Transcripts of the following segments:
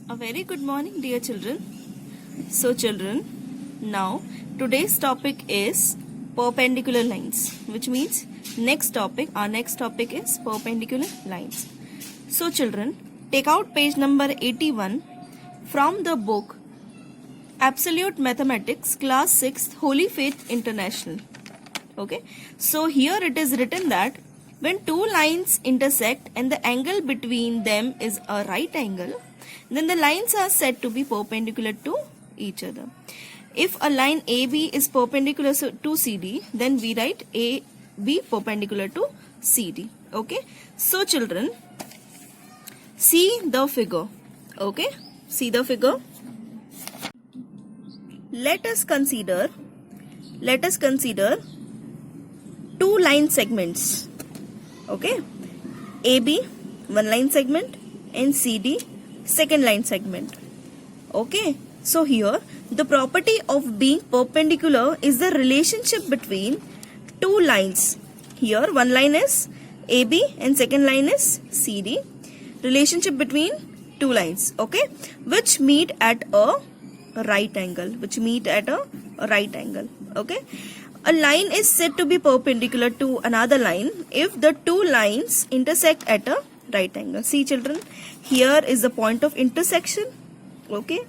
A very good morning, dear children. So, children, now today's topic is perpendicular lines, which means our next topic is perpendicular lines. So, children, take out page number 81 from the book Absolute Mathematics, Class 6th, Holy Faith International. Okay, so here it is written that when two lines intersect and the angle between them is a right angle, then the lines are said to be perpendicular to each other. If a line AB is perpendicular to CD, then we write AB perpendicular to CD. Okay, so children, see the figure. Okay, see the figure. Let us consider two line segments. Okay, AB one line segment and CD second line segment. Okay, so here the property of being perpendicular is the relationship between two lines. Here one line is AB and second line is CD. Relationship between two lines, okay, which meet at a right angle. Okay, a line is said to be perpendicular to another line if the two lines intersect at a right angle. See children, here is the point of intersection. Okay,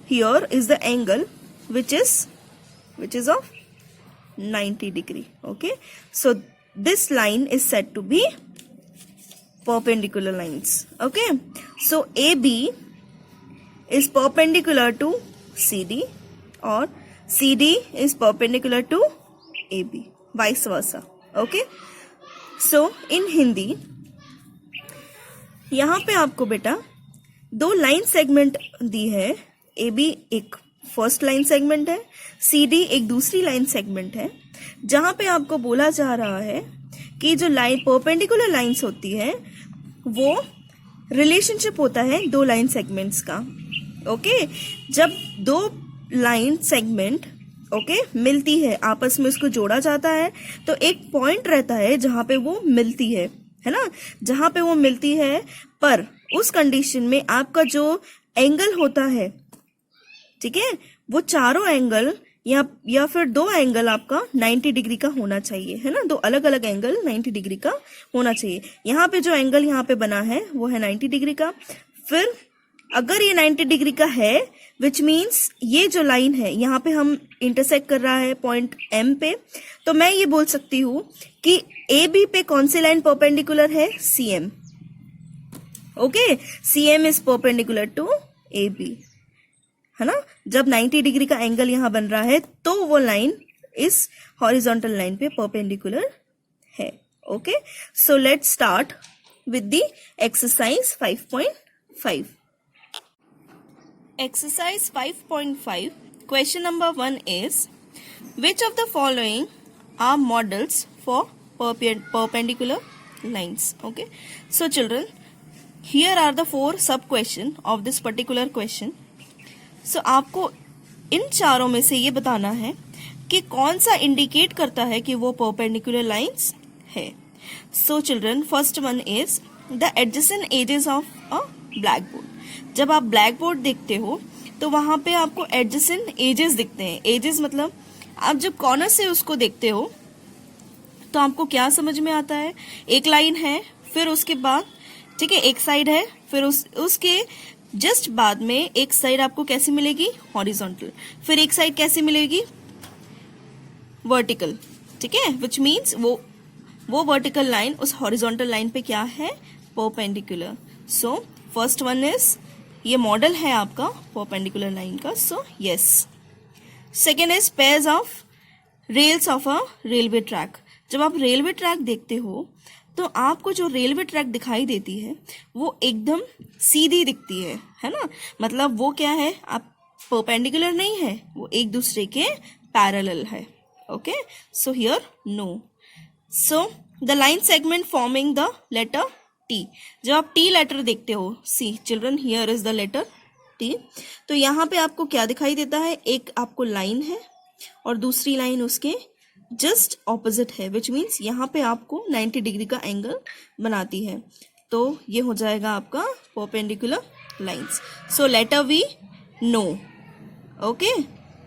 here is the angle which is of 90 degree. Okay, so this line is said to be perpendicular lines. Okay, so AB is perpendicular to CD or CD is perpendicular to AB, vice versa. Okay, so in Hindi यहाँ पे आपको बेटा दो line segment दी है. AB एक first line segment है, CD एक दूसरी लाइन सेगमेंट है, जहां पे आपको बोला जा रहा है कि जो लाइन परपेंडिकुलर लाइंस होती है वो रिलेशनशिप होता है दो लाइन सेगमेंट्स का. ओके, जब दो लाइन सेगमेंट मिलती है, आपस में उसको जोड़ा जाता है, तो एक पॉइंट रहता है जहां पे वो मिलती है ना, जहां पे वो मिलती है. पर उस कंडीशन में आपका जो एंगल होता है, ठीक है, वो चारों एंगल या फिर दो एंगल आपका 90 डिग्री का होना चाहिए, है ना. दो अलग अलग एंगल 90 डिग्री का होना चाहिए. यहाँ पे जो एंगल यहाँ पे बना है वो है 90 डिग्री का. फिर अगर ये 90 डिग्री का है, विच मीन्स ये जो लाइन है यहाँ पे हम इंटरसेक्ट कर रहा है पॉइंट M पे, तो मैं ये बोल सकती हूँ कि AB पे कौन सी लाइन परपेंडिकुलर है, CM. Okay, CM is perpendicular to AB, है ना. जब 90 डिग्री का एंगल यहाँ बन रहा है तो वो लाइन इस हॉरिजॉन्टल लाइन पे परपेंडिकुलर है. Okay, so let's start with the exercise 5.5. Exercise 5.5, question number 1 is, which of the following are models for perpendicular lines? Okay, so children, here are the 4 sub question of this particular question. So आपको इन चारों में से ये बताना है कि कौन सा इंडिकेट करता है कि वो perpendicular lines है. So children, first one is the adjacent edges of a blackboard. जब आप ब्लैक बोर्ड देखते हो तो वहां पे आपको एडजेसेंट एजेस दिखते हैं. एजेस मतलब आप जब कॉर्नर से उसको देखते हो तो आपको क्या समझ में आता है, एक लाइन है, फिर उसके बाद ठीक है एक साइड है, फिर उसके जस्ट बाद में एक साइड आपको कैसी मिलेगी, हॉरिजॉन्टल, फिर एक साइड कैसी मिलेगी, वर्टिकल. ठीक है, विच मीन्स वो वर्टिकल लाइन उस हॉरिजॉन्टल लाइन पे क्या है, perpendicular. So first one is, ये मॉडल है आपका परपेंडिकुलर लाइन का. So yes. Second is pairs of rails of a railway track. जब आप रेलवे ट्रैक देखते हो तो आपको जो रेलवे ट्रैक दिखाई देती है वो एकदम सीधी दिखती है ना. मतलब वो क्या है, आप परपेंडिकुलर नहीं है, वो एक दूसरे के पैरेलल है. Okay, so here no. So the line segment forming the letter T. जब आप T लेटर देखते हो, see children, here is the letter T, तो यहाँ पे आपको क्या दिखाई देता है, एक आपको लाइन है और दूसरी लाइन उसके जस्ट ऑपोजिट है, विच मीन्स यहाँ पे आपको 90 डिग्री का एंगल बनाती है. तो ये हो जाएगा आपका perpendicular lines. So later we know. Okay.